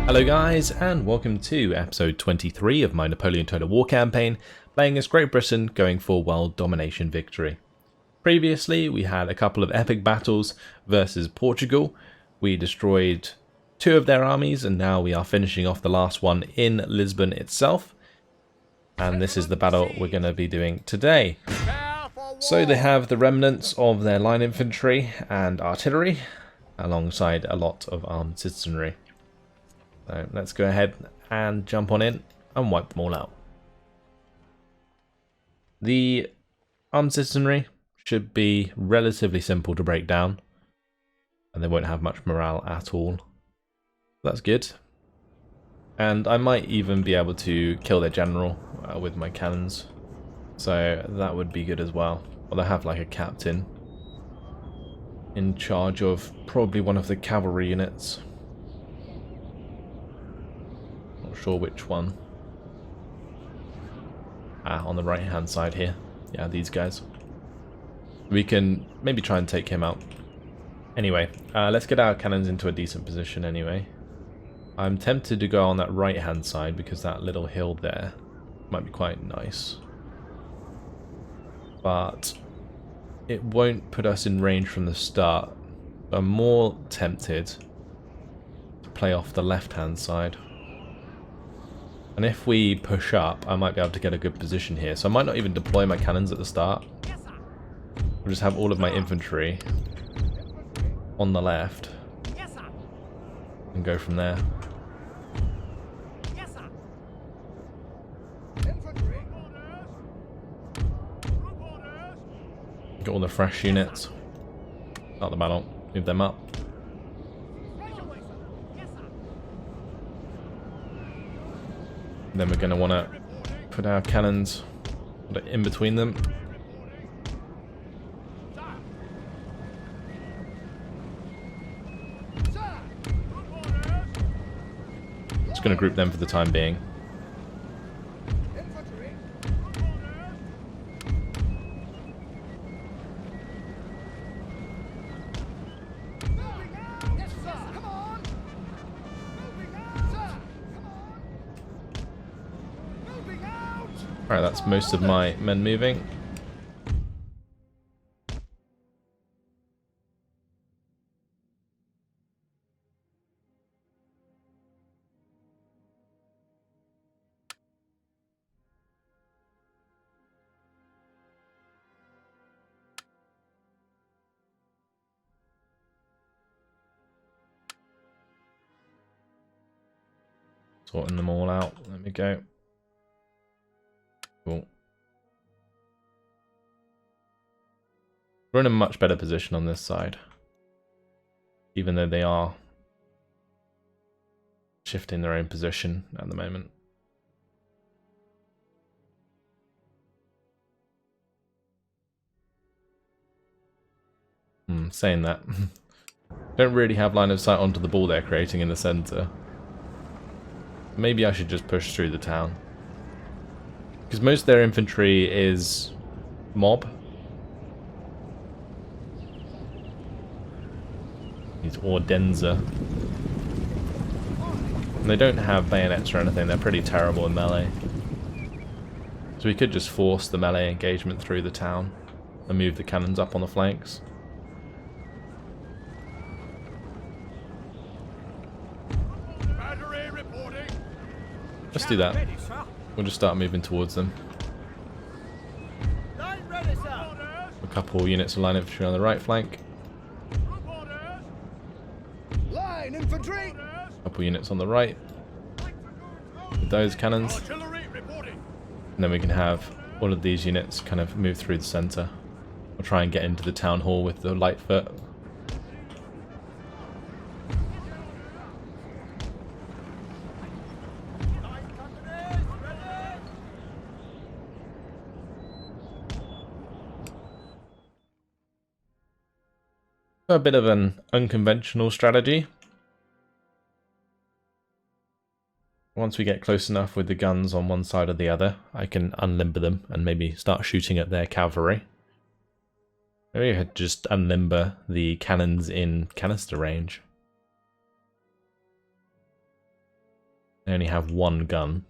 Hello guys, and welcome to episode 23 of my Napoleon Total War campaign, playing as Great Britain going for world domination victory. Previously, we had a couple of epic battles versus Portugal. We destroyed two of their armies, and now we are finishing off the last one in Lisbon itself. And this is the battle we're going to be doing today. So they have the remnants of their line infantry and artillery, alongside a lot of armed citizenry. So let's go ahead and jump on in and wipe them all out. The armed citizenry should be relatively simple to break down, and they won't have much morale at all. That's good. And I might even be able to kill their general with my cannons, so that would be good as well. Well, they have like a captain in charge of probably one of the cavalry units. Sure which one. On the right hand side here. Yeah, these guys. We can maybe try and take him out. Anyway, let's get our cannons into a decent position anyway. I'm tempted to go on that right hand side because that little hill there might be quite nice. But it won't put us in range from the start. I'm more tempted to play off the left hand side. And if we push up, I might be able to get a good position here. So I might not even deploy my cannons at the start. I'll just have all of my infantry on the left and go from there. Get all the fresh units. Start the battle. Move them up. Then we're going to want to put our cannons in between them. Just going to group them for the time being. Alright, that's most of my men moving. Sorting them all out. Let me go. Cool. We're in a much better position on this side, even though they are shifting their own position at the moment. Saying that, don't really have line of sight onto the ball they're creating in the center. Maybe I should just push through the town. Because most of their infantry is mob. These Ordenza. And they don't have bayonets or anything, they're pretty terrible in melee. So we could just force the melee engagement through the town and move the cannons up on the flanks. Let's do that. We'll just start moving towards them. A couple units of line infantry on the right flank. A couple units on the right with those cannons. And then we can have all of these units kind of move through the centre. We'll try and get into the town hall with the Lightfoot. A bit of an unconventional strategy. Once we get close enough with the guns on one side or the other, I can unlimber them and maybe start shooting at their cavalry. Maybe I could just unlimber the cannons in canister range. They only have one gun.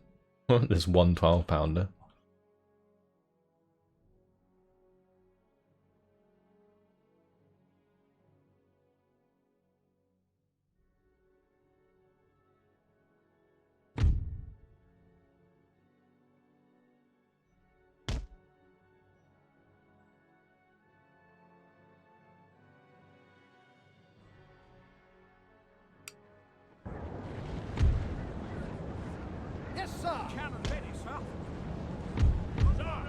There's one 12-pounder. Cannon ready, sir. Sir.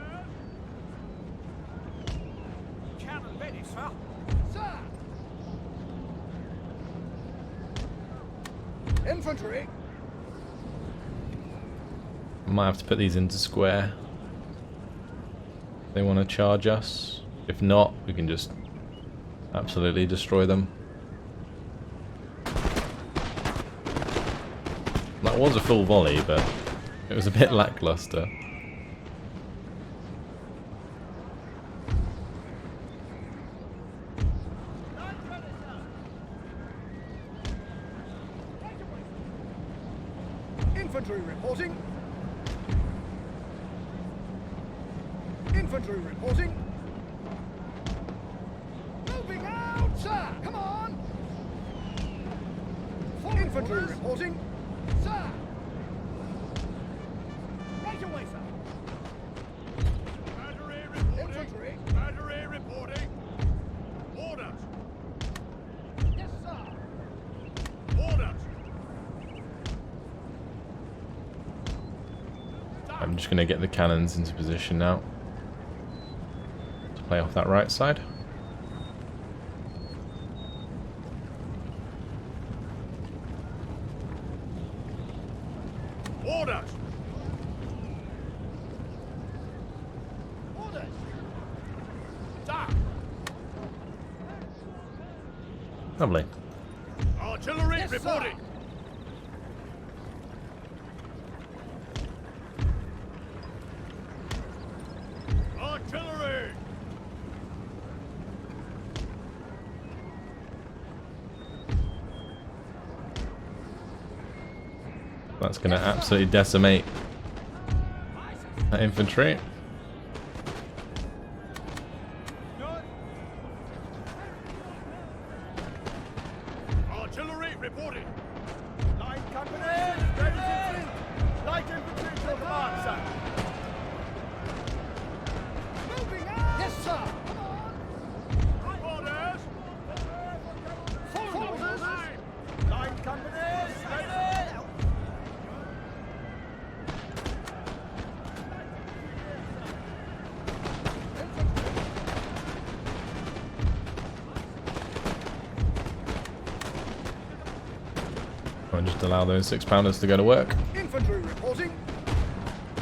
Cannon ready, sir. Sir. Infantry. Might have to put these into square. If they want to charge us. If not, we can just absolutely destroy them. That was a full volley, but it was a bit lackluster. Infantry reporting. Infantry reporting. Moving out, sir. Come on. Infantry reporting. Sir. Right away, sir. Battery reporting. Infantry. Battery reporting. Orders. Yes, sir. Orders. I'm just going to get the cannons into position now to play off that right side. Orders. Orders. Sir. Lovely. Artillery yes, reporting. Artillery. That's going to absolutely decimate that infantry. Artillery reporting. Light company. Light infantry to command, sir. Moving out. Yes, sir. Come on. Orders. Full orders. Light company. Ready. I'll just allow those 6-pounders to go to work. Infantry reporting.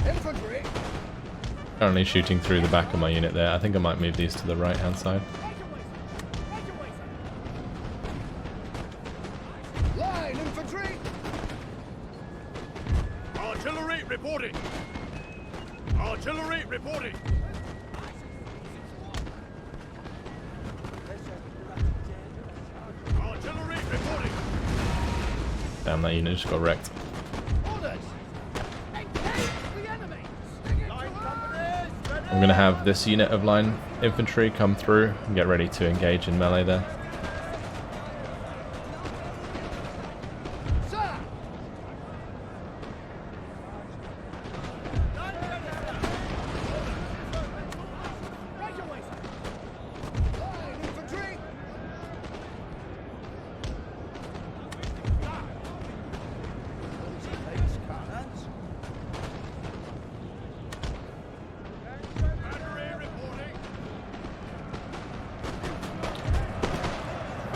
Infantry. Currently shooting through the back of my unit there. I think I might move these to the right-hand side. Line infantry. Artillery reporting. Artillery reporting. Artillery reporting. Damn, that unit just got wrecked. Orders. Engage the enemy. Line companies ready. I'm going to have this unit of line infantry come through and get ready to engage in melee there. Sir. Right away, sir. Line infantry.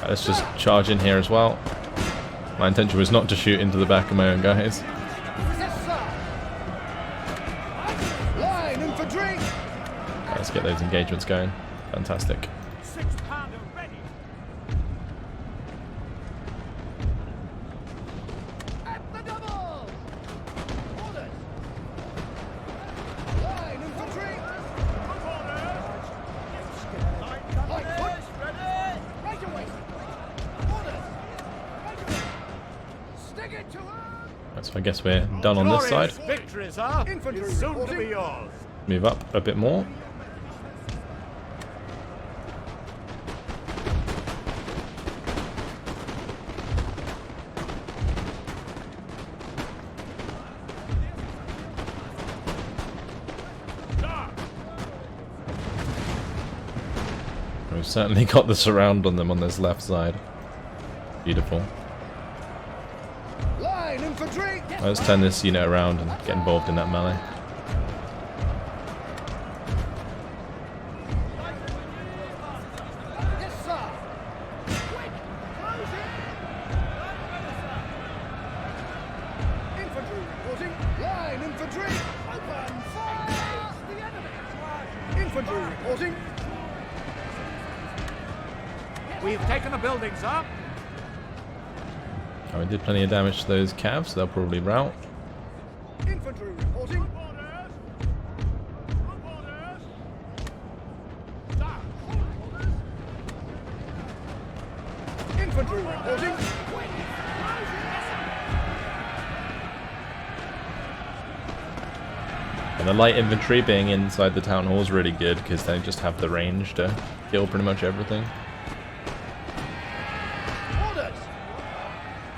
Let's just charge in here as well. My intention was not to shoot into the back of my own guys. Yes, sir. Line infantry. Let's get those engagements going. Fantastic. 6-pounder ready. At the double. Orders. Line infantry. Line companies ready. Right away. Orders. Right away. Stick it to her. So I guess we're done on this side. Glorious victory, sir. Infantry Is soon to reporting. be yours. Move up a bit more. We've certainly got the surround on them on this left side. Beautiful. Line infantry. Let's turn this unit around and get involved in that melee. Yes, sir. Infantry reporting. Line infantry. Open fire. The enemy. Infantry reporting. We've taken a building, sir. Oh, we did plenty of damage to those calves, so they'll probably rout. Infantry reporting. Orders. Orders. Sir. Orders. Infantry reporting. And the light infantry being inside the town hall is really good because they just have the range to kill pretty much everything. Orders.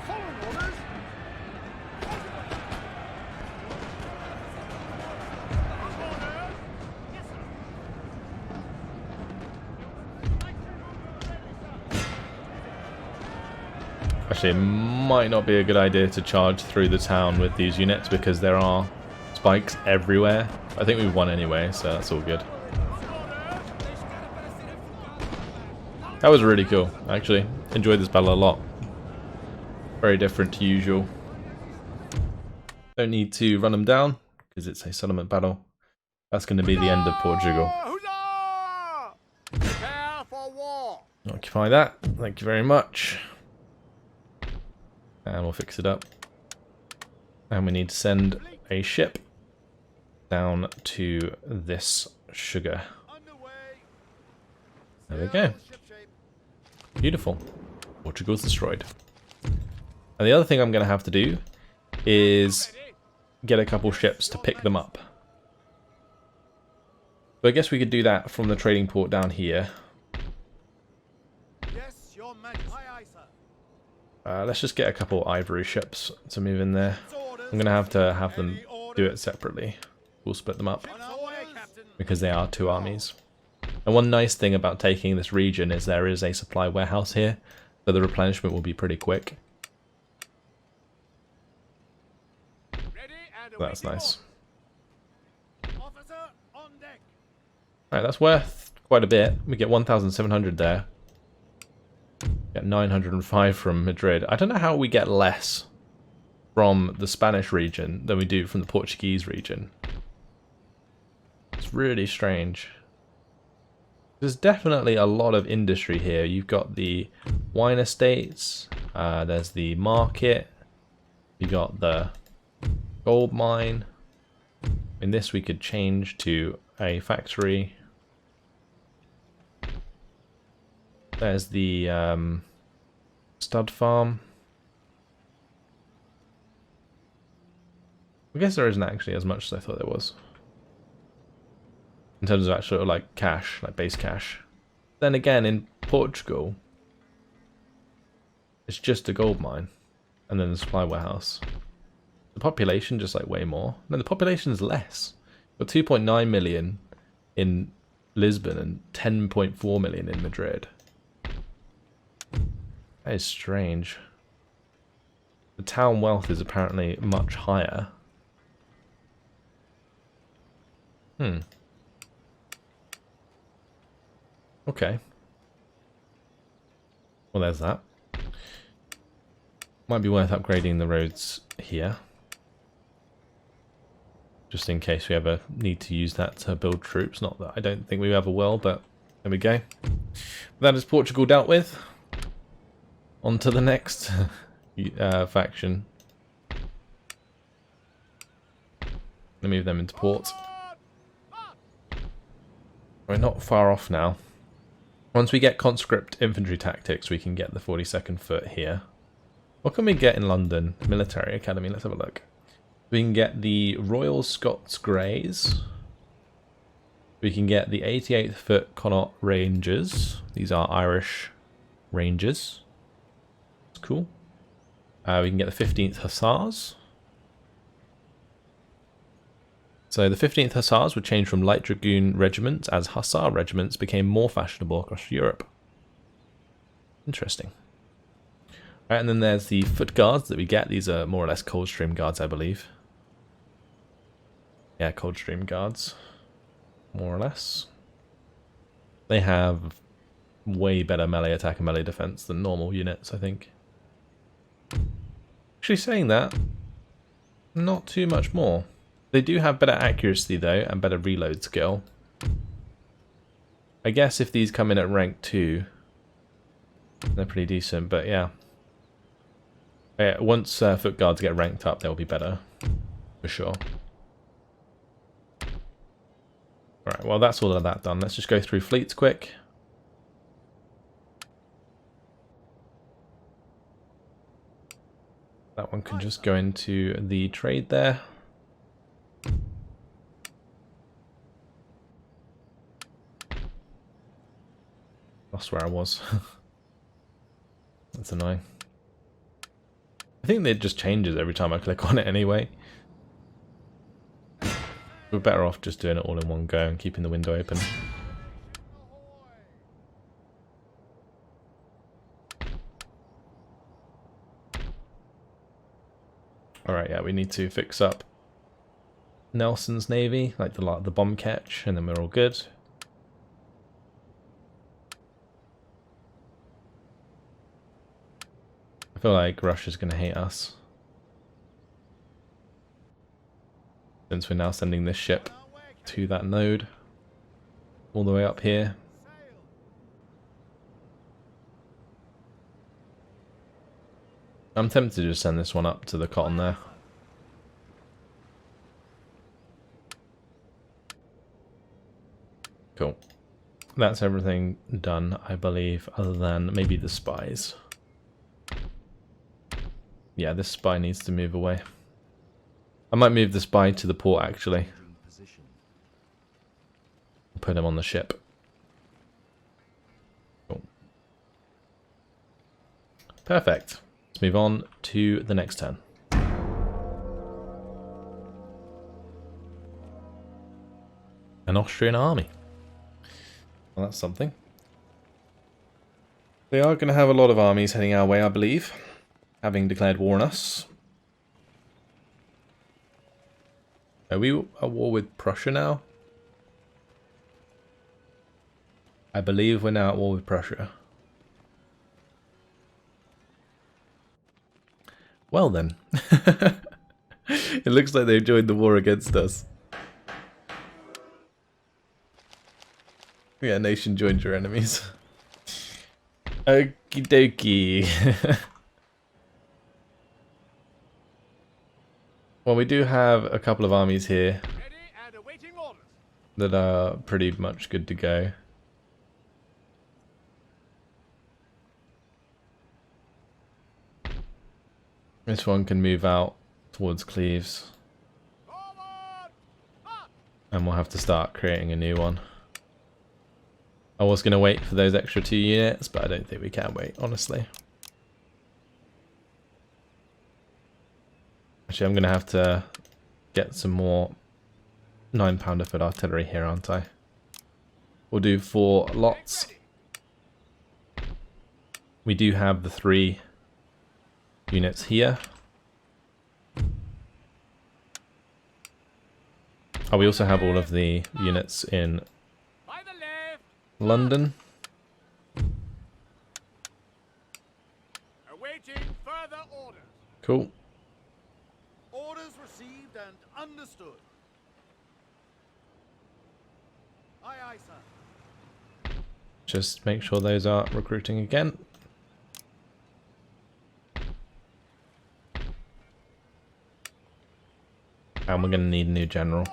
Following orders. Actually, it might not be a good idea to charge through the town with these units because there are spikes everywhere. I think we've won anyway, so that's all good. That was really cool. I actually enjoyed this battle a lot. Very different to usual. Don't need to run them down because it's a settlement battle. That's going to be the end of Portugal. Huzzah! Prepare for war. Occupy that. Thank you very much. And we'll fix it up. And we need to send a ship down to this sugar. Underway. There we go. Beautiful. Portugal's destroyed. And the other thing I'm going to have to do is get a couple ships to pick them up. So I guess we could do that from the trading port down here. Yes, your majesty. Aye, aye, sir. Let's just get a couple ivory ships to move in there. I'm going to have them do it separately. We'll split them up On our way, Captain. because they are two armies. And one nice thing about taking this region is there is a supply warehouse here, so the replenishment will be pretty quick. Ready and That's awaiting nice. orders. Officer on deck. Alright, that's worth quite a bit. We get 1,700 there. Get 905 from Madrid. I don't know how we get less from the Spanish region than we do from the Portuguese region. It's really strange. There's definitely a lot of industry here. You've got the wine estates, there's the market, you got the gold mine. In this we could change to a factory. There's the stud farm. I guess there isn't actually as much as I thought there was. In terms of actual like cash, like base cash. Then again, in Portugal, it's just a gold mine, and then the supply warehouse. The population just like way more. No, the population is less. Got 2.9 million in Lisbon and 10.4 million in Madrid. That is strange. The town wealth is apparently much higher. Okay. Well, there's that. Might be worth upgrading the roads here. Just in case we ever need to use that to build troops. Not that I don't think we ever will, but there we go. That is Portugal dealt with. On to the next faction. Let me move them into port. We're not far off now. Once we get conscript infantry tactics, we can get the 42nd Foot here. What can we get in London? Military Academy, let's have a look. We can get the Royal Scots Greys. We can get the 88th Foot Connaught Rangers. These are Irish Rangers. That's cool. We can get the 15th Hussars. So the 15th Hussars would change from light dragoon regiments as Hussar regiments became more fashionable across Europe. Interesting. Right, and then there's the foot guards that we get. These are more or less Coldstream guards, I believe. Yeah, Coldstream guards. More or less. They have way better melee attack and melee defense than normal units, I think. Actually saying that, not too much more. They do have better accuracy though, and better reload skill. I guess if these come in at rank 2, they're pretty decent, but yeah. Once foot guards get ranked up, they'll be better, for sure. Alright, well that's all of that done. Let's just go through fleets quick. That one can just go into the trade there. Lost where I was. That's annoying. I think it just changes every time I click on it anyway. We're better off just doing it all in one go and keeping the window open. Alright, yeah, we need to fix up Nelson's navy, like the bomb catch, and then we're all good. I feel like Russia's going to hate us, since we're now sending this ship to that node all the way up here. I'm tempted to just send this one up to the cotton there. Cool. That's everything done, I believe, other than maybe the spies. Yeah, this spy needs to move away. I might move the spy to the port, actually. Put him on the ship. Cool. Perfect. Let's move on to the next turn. An Austrian army. Well, that's something. They are going to have a lot of armies heading our way, I believe, having declared war on us. Are we at war with Prussia now? I believe we're now at war with Prussia. Well then. It looks like they've joined the war against us. Yeah, nation joined your enemies. Okie dokie. Well, we do have a couple of armies here that are pretty much good to go. This one can move out towards Cleves. And we'll have to start creating a new one. I was going to wait for those extra 2 units, but I don't think we can wait, honestly. Actually, I'm going to have to get some more 9-pounder foot artillery here, aren't I? We'll do 4 lots. We do have the 3 units here. Oh, we also have all of the units in London. Awaiting further orders. Cool. Orders received and understood. Aye, aye, sir. Just make sure those are recruiting again. And we're going to need a new general.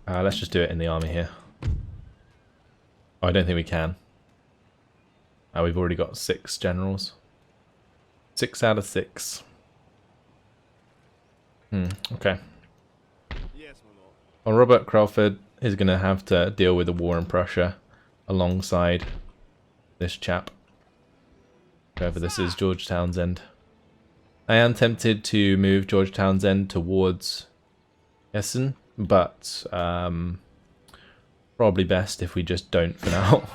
Let's just do it in the army here. Oh, I don't think we can. Oh, we've already got 6 generals. 6 out of 6. Okay. Yes, my lord. Well, Robert Crawford is going to have to deal with the war in Prussia alongside this chap. Whoever this is, George Townsend. I am tempted to move George Townsend towards Essen, but probably best if we just don't for now.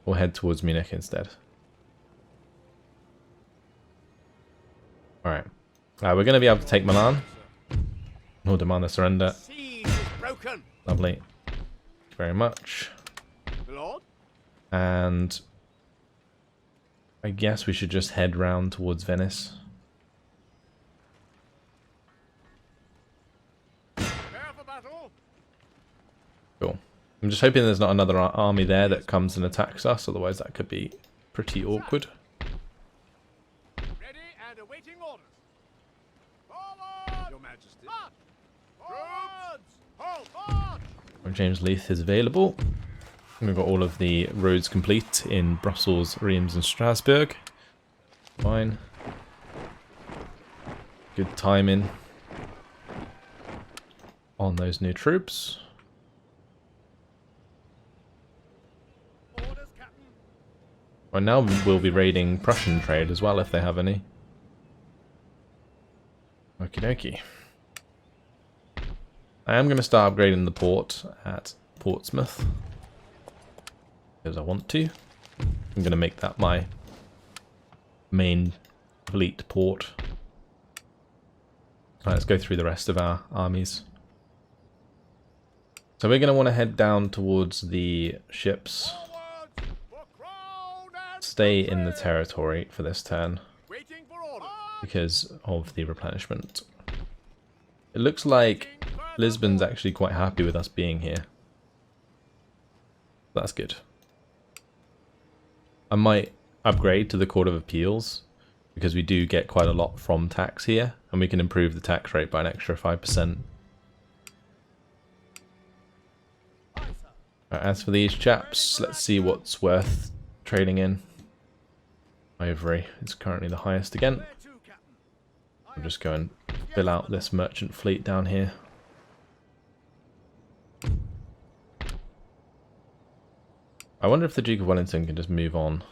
We'll head towards Munich instead. Alright. We're going to be able to take Milan. We'll demand a surrender. Siege is broken. Lovely. Thank you very much. My lord. And I guess we should just head round towards Venice. Prepare for battle. Cool. I'm just hoping there's not another army there that comes and attacks us, otherwise that could be pretty awkward. Ready and awaiting orders. Forward! Your Majesty. March! Forwards! Hold! March! James Leith is available. We've got all of the roads complete in Brussels, Reims and Strasbourg. Fine. Good timing on those new troops. Orders, Captain. Well, now we'll be raiding Prussian trade as well if they have any. Okie dokie. I am going to start upgrading the port at Portsmouth. Because I want to. I'm going to make that my main fleet port. Alright, let's go through the rest of our armies. So we're going to want to head down towards the ships. Forwards! For crown and Stay in the territory for this turn waiting for orders. because of the replenishment. It looks like Lisbon's actually quite happy with us being here. That's good. I might upgrade to the Court of Appeals because we do get quite a lot from tax here, and we can improve the tax rate by an extra 5%. Aye, sir. As for these chaps, let's see what's worth trading in. Ivory is currently the highest again. Where to, Captain? I'll just go and fill out this merchant fleet down here. I wonder if the Duke of Wellington can just move on.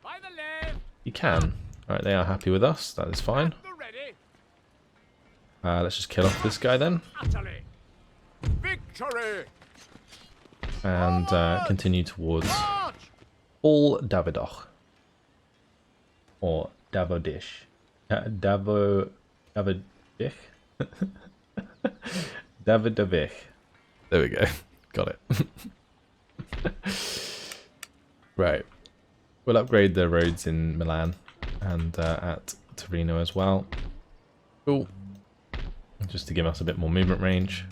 By the left. He can. Alright, they are happy with us. That is fine. At the ready. Let's just kill off this guy then. Utterly. Victory. And continue towards March. All Davidoch. Or Davodish. Davidovich? Davidovich. There we go. Got it. Right. We'll upgrade the roads in Milan and at Torino as well. Cool. Just to give us a bit more movement range.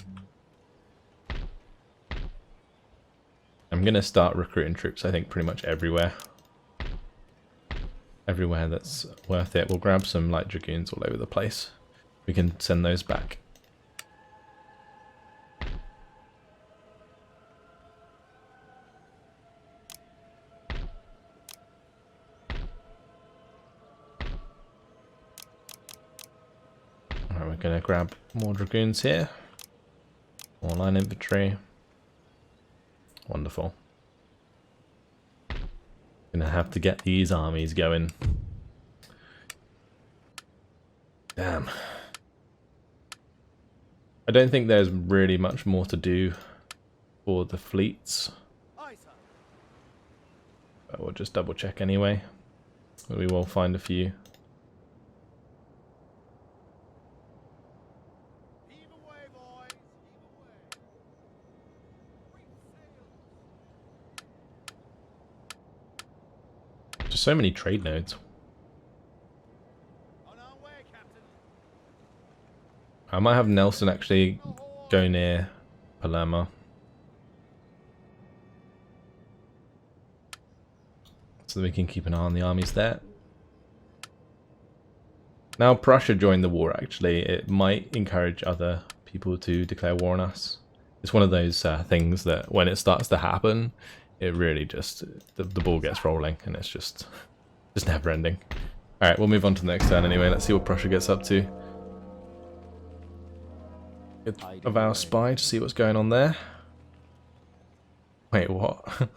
I'm going to start recruiting troops, I think, pretty much everywhere. Everywhere that's worth it. We'll grab some light dragoons all over the place. We can send those back. Alright, we're going to grab more dragoons here. More line infantry. Wonderful. Gonna have to get these armies going. Damn. I don't think there's really much more to do for the fleets. Aye, sir. But we'll just double check anyway. We will find a few. Heave away, boys. Heave away. We sail. Just so many trade nodes. On our way, Captain. I might have Nelson actually go near Palermo. So that we can keep an eye on the armies there. Now Prussia joined the war actually, it might encourage other people to declare war on us. It's one of those things that when it starts to happen, it really just the ball gets rolling and it's just never ending. All right, we'll move on to the next turn anyway. Let's see what Prussia gets up to. Of our spy to see what's going on there. Wait, what?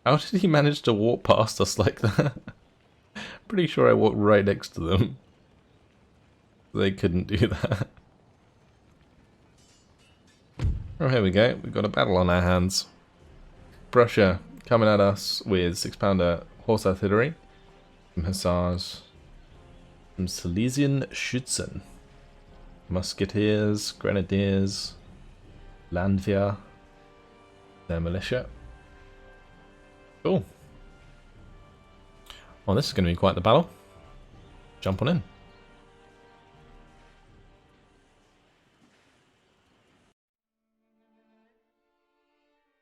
How did he manage to walk past us like that? Pretty sure I walked right next to them. They couldn't do that. Oh, here we go. We've got a battle on our hands. Prussia coming at us with 6-pounder horse artillery, some hussars, some Silesian Schützen, musketeers, grenadiers, Landwehr, their militia. Cool. Well, this is going to be quite the battle. Jump on in.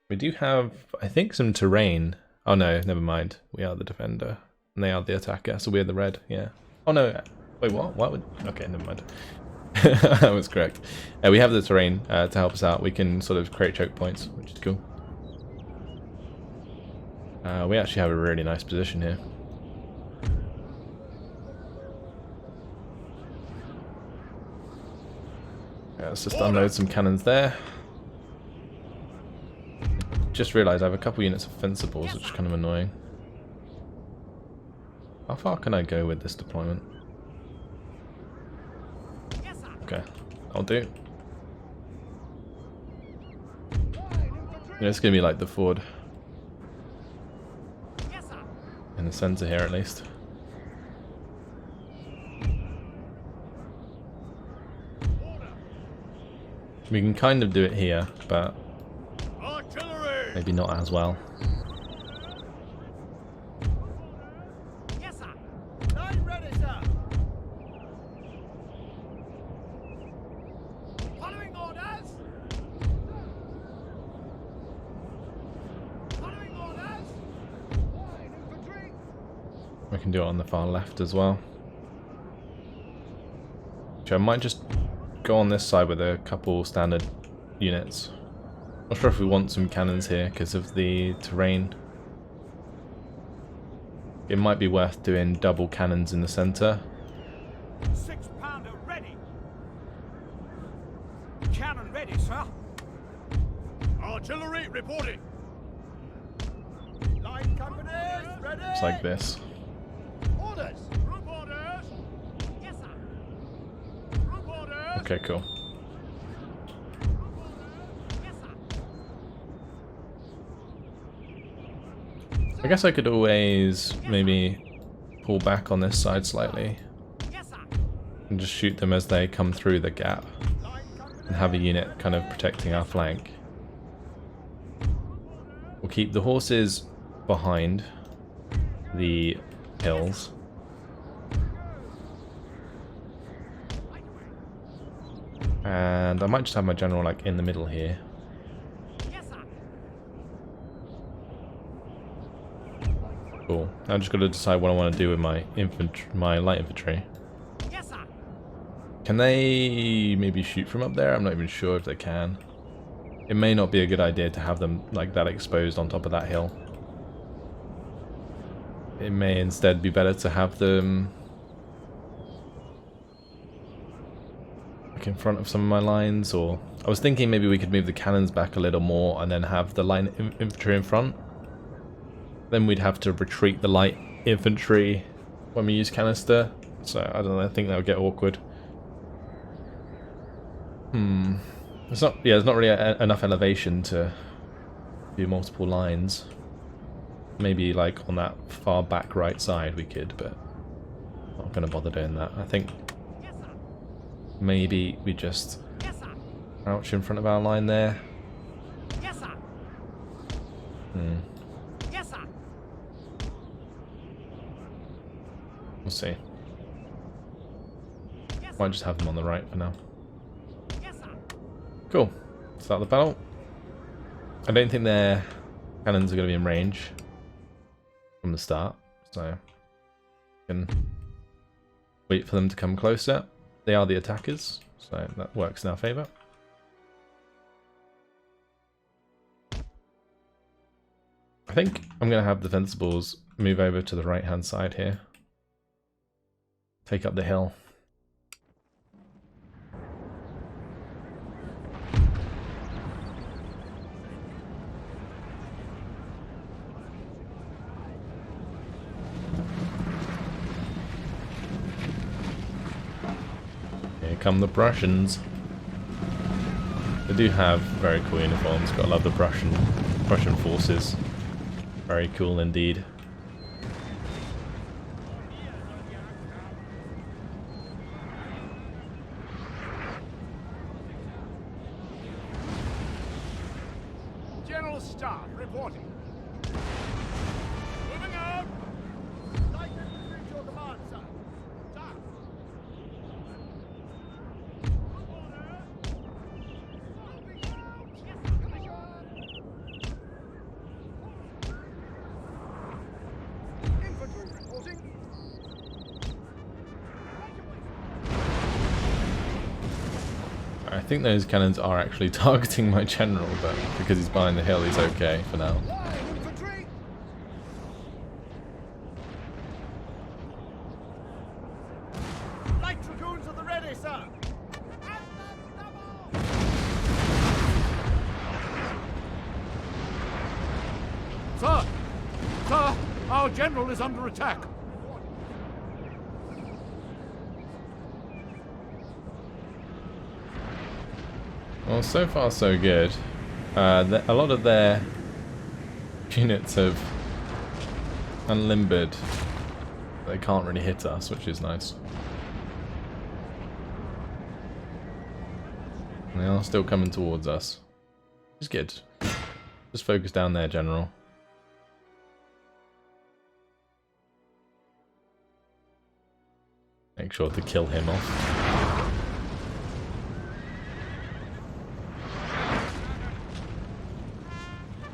We do have, I think, some terrain. Oh no, never mind. We are the defender. And they are the attacker, so we're the red, yeah. Oh no, wait, what? What would... Okay, never mind. That was correct. We have the terrain to help us out. We can sort of create choke points, which is cool. We actually have a really nice position here. Let's just unload some cannons there. Just realised I have a couple units of fencibles, which is kind of annoying. How far can I go with this deployment? Okay, I'll do. It's going to be like the forward. In the centre here at least. We can kind of do it here, but maybe not as well. Yes, sir. I'm ready, sir. Following orders. Following orders. Line infantry. We can do it on the far left as well. So I might just go on this side with a couple standard units. Not sure if we want some cannons here because of the terrain. It might be worth doing double cannons in the centre. 6-pounder ready. Cannon ready, sir. Artillery reporting. Line companies ready. It's like this. Orders. Group orders. Yes, sir. Group orders. Okay, cool. Yes, sir. I guess I could always maybe pull back on this side slightly Yes, sir. and just shoot them as they come through the gap Line company. and have a unit kind of protecting our flank. We'll keep the horses behind the hills. And I might just have my general like in the middle here. Yes, sir. Cool. I've just got to decide what I want to do with my light infantry. Yes, sir. Can they maybe shoot from up there? I'm not even sure if they can. It may not be a good idea to have them like that exposed on top of that hill. It may instead be better to have them like in front of some of my lines, or I was thinking maybe we could move the cannons back a little more and then have the light infantry in front. Then we'd have to retreat the light infantry when we use canister. So I don't know, I think that would get awkward. It's not, yeah, there's not really enough elevation to do multiple lines. Maybe like on that far back right side we could, but I'm not going to bother doing that. I think Yes, sir. maybe we just Yes, sir. crouch in front of our line there. Yes, sir. Yes, sir. We'll see. Yes, Might just have them on the right for now. Yes, sir. Cool. Start the battle. I don't think their cannons are going to be in range from the start, so can wait for them to come closer. They are the attackers, so that works in our favour. I think I'm going to have the Fencibles move over to the right-hand side here. Take up the hill. Here come the Prussians. They do have very cool uniforms. Gotta love the Prussian forces. Very cool indeed. General Staff reporting. Moving out. Light infantry to your command, sir. Sir. Infantry reporting. I think those cannons are actually targeting my general, but because he's behind the hill, he's okay for now. Line infantry. Light dragoons at the ready, sir. Sir! Sir! Our general is under attack. Well, so far so good. A lot of their units have unlimbered. They can't really hit us, which is nice. And they are still coming towards us. Which is good. Just focus down there, General. Make sure to kill him off.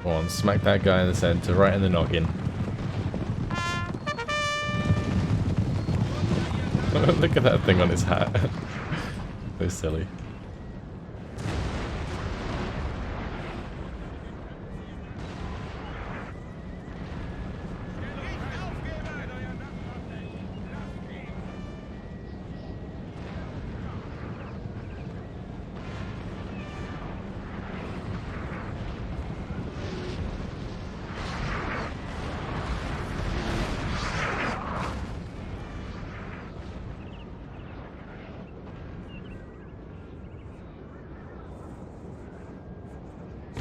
Go on, smack that guy in the center, right in the noggin. Look at that thing on his hat. So silly.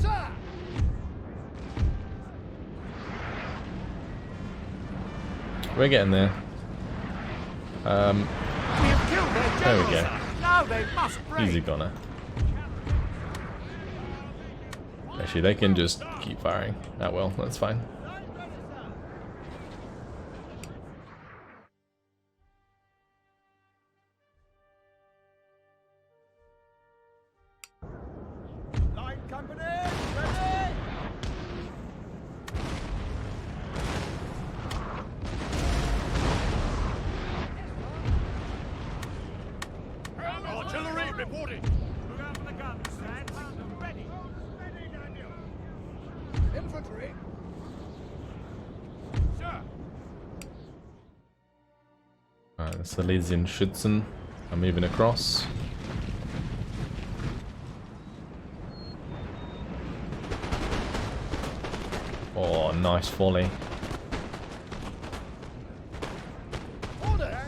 Sir. We're getting there. We have killed their There we general, go. sir. Now they must break. Easy gunner. Actually, they can just keep firing at will. That's fine. Line company, ready! Artillery reporting. Look out for the guns, stand ready. Ready, Daniel. Infantry. Sir. Alright, the Silesian Schützen are moving across. Oh, nice volley. Order.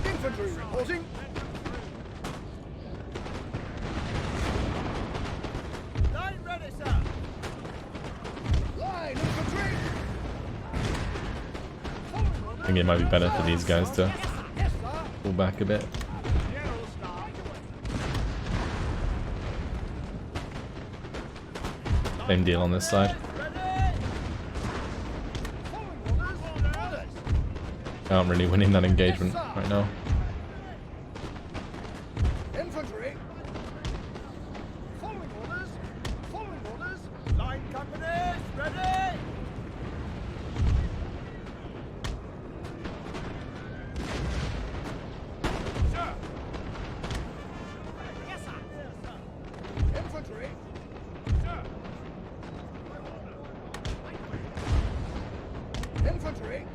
Infantry reporting. Line ready, sir. Line infantry. I think it might be better for these guys to Yes, sir. pull back a bit. General staff. Same deal on this side. Ready? Orders. Aren't really winning that engagement right now. Infantry. Following orders. Following orders. Line companies, ready? Sir. Yes, sir. Yes, sir. Infantry. Sir. Infantry.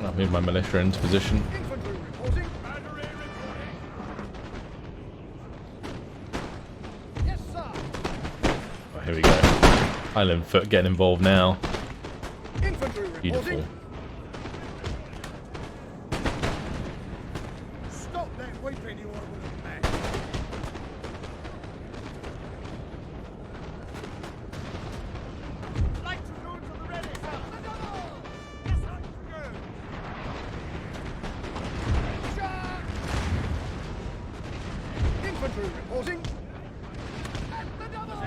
I'll move my militia into position. Infantry reporting. Battery reporting. Yes, sir. Oh, here we go. Highland Foot getting involved now. Infantry reporting. Beautiful. Stop that weeping, you honourable man. Light dragoons on the ready, sir. Yes, sir. Good. Charge! Infantry reporting. At the double.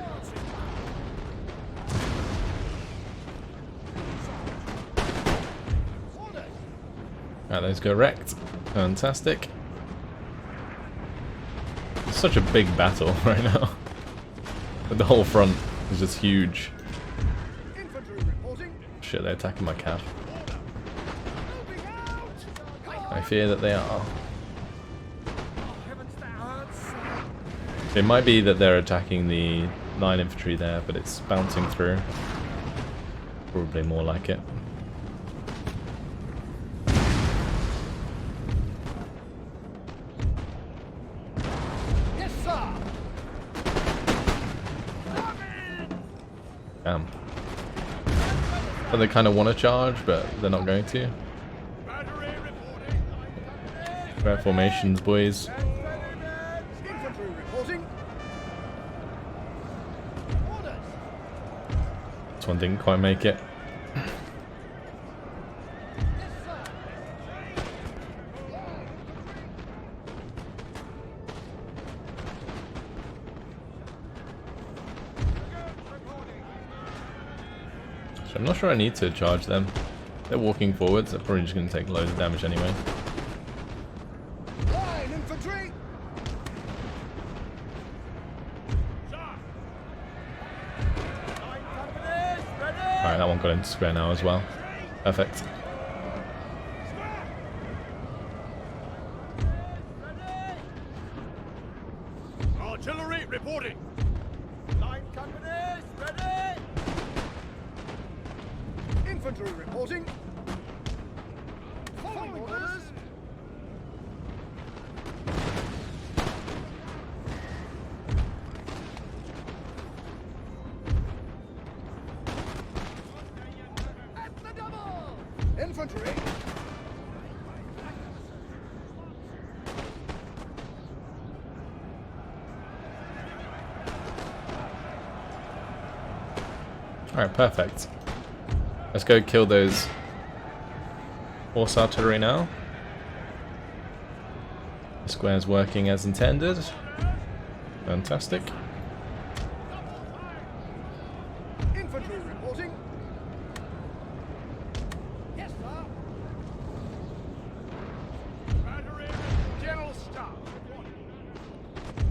Orders. Right, those go wrecked. Fantastic. It's such a big battle right now. The whole front is just huge. Infantry reporting. Shit, they're attacking my cav. Moving out. I fear that they are. Oh, heavens, that hurts. It might be that they're attacking the line infantry there, but it's bouncing through. Probably more like it. Yes, sir. Damn. But they kind of want to charge, but they're not going to. Battery reporting. Square formations, boys. Infantry reporting. Orders. This one didn't quite make it. Yes, sir. So I'm not sure I need to charge them. They're walking forwards, they're probably just going to take loads of damage anyway. Line infantry. Alright, that one got into square now as well. Perfect. Artillery reporting. Line companies ready. Infantry reporting. Following orders. At the double. Infantry. Alright, perfect. Let's go kill those horse artillery now. The square's working as intended. Fantastic. Infantry reporting. Yes, sir. Battery. General Staff reporting.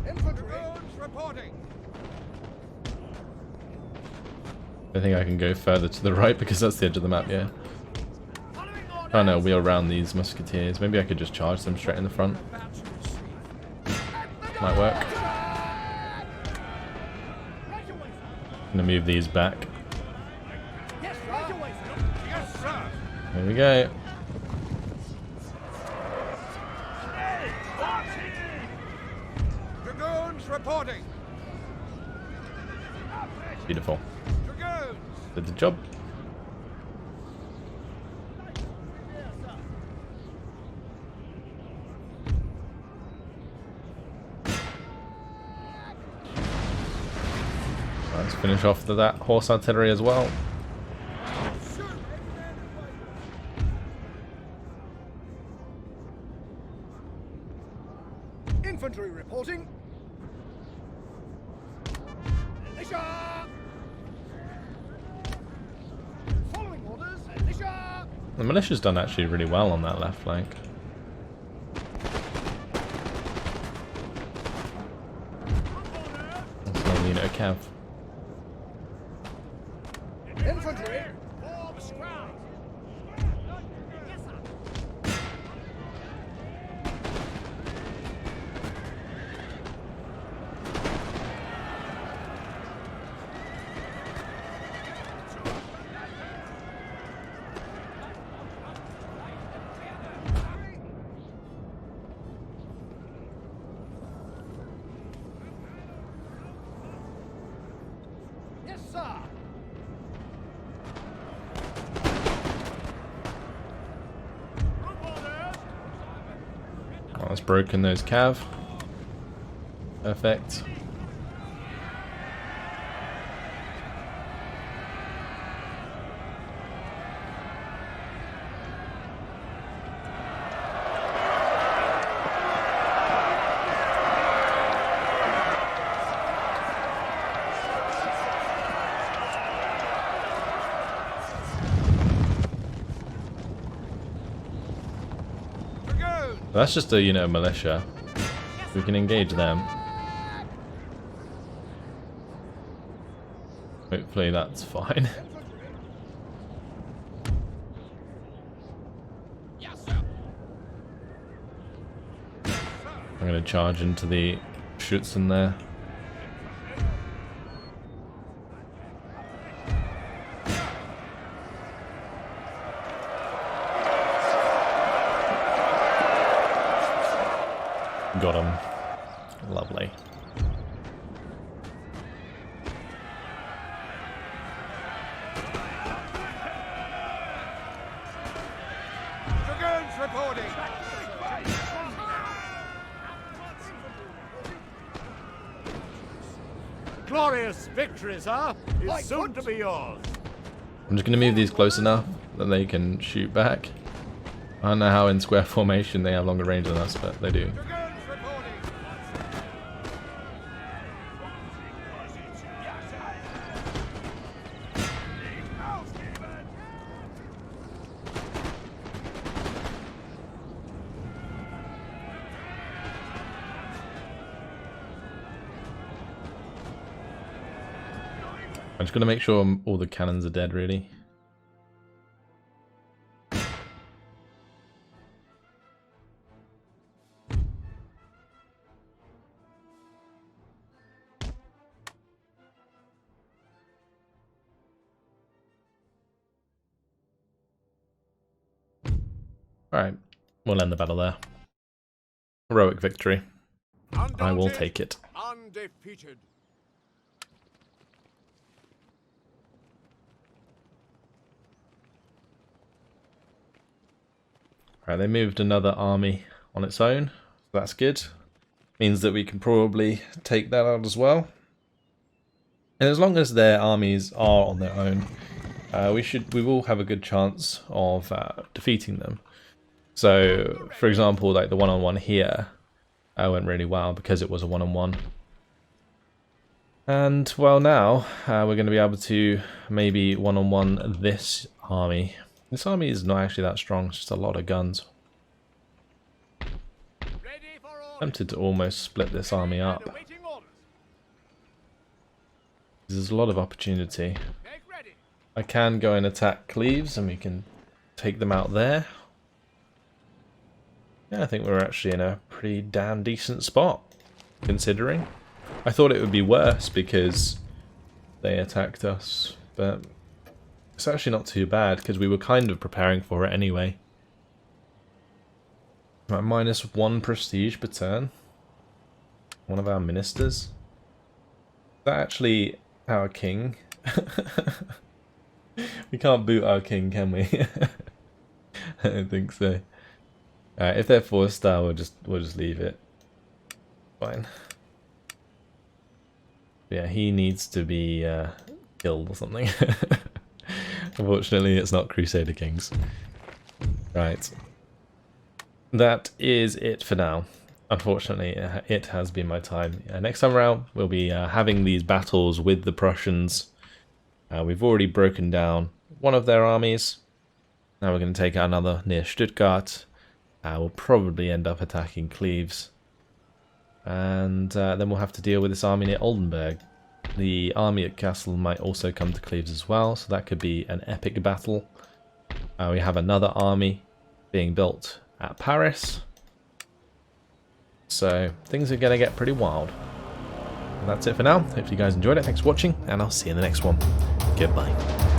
Infantry. Dragoons reporting. I think I can go further to the right because that's the edge of the map, yeah. Following orders. Oh no, wheel around these musketeers. Maybe I could just charge them straight in the front. Might work. Right away, sir. Gonna move these back. Yes, right away, sir. Yes, sir. There we go. Dragoons reporting. Beautiful. Dragoons. Did the job. Let's finish off that horse artillery as well. Infantry reporting. Militia. Following orders. Militia. The militia's done actually really well on that left flank. That's another unit of cav. Infantry. Form square. Yes, sir. broken those cav. Perfect. That's just a, you know, militia. We can engage them. Hopefully that's fine. I'm gonna charge into the Schützen there. Got him. Lovely. Dragoons reporting. Glorious victory, sir, is soon to be yours. I'm just going to move these close enough that they can shoot back. I don't know how in square formation they have longer range than us, but they do. I'm just going to make sure all the cannons are dead, really. Alright, we'll end the battle there. Heroic victory. I will take it. Undefeated. Alright, they moved another army on its own. So that's good. Means that we can probably take that out as well. And as long as their armies are on their own, we will have a good chance of defeating them. So, for example, like the one-on-one here went really well because it was a one-on-one. And, well, now we're going to be able to maybe one-on-one this army. This army is not actually that strong, it's just a lot of guns. Tempted to almost split this army up. There's a lot of opportunity. I can go and attack Cleves and we can take them out there. Yeah, I think we're actually in a pretty damn decent spot, considering. I thought it would be worse because they attacked us, but it's actually not too bad because we were kind of preparing for it anyway. Right, -1 prestige per turn. One of our ministers. Is that actually our king? We can't boot our king, can we? I don't think so. Alright, if they're 4-star, we'll just leave it. Fine. Yeah, he needs to be killed or something. Unfortunately, it's not Crusader Kings. Right. That is it for now. Unfortunately, it has been my time. Next time around, we'll be having these battles with the Prussians. We've already broken down one of their armies. Now we're going to take out another near Stuttgart. We'll probably end up attacking Cleves. And then we'll have to deal with this army near Oldenburg. The army at Kassel might also come to Cleves as well, so that could be an epic battle. We have another army being built at Paris. So things are going to get pretty wild. And that's it for now. Hope you guys enjoyed it. Thanks for watching, and I'll see you in the next one. Goodbye.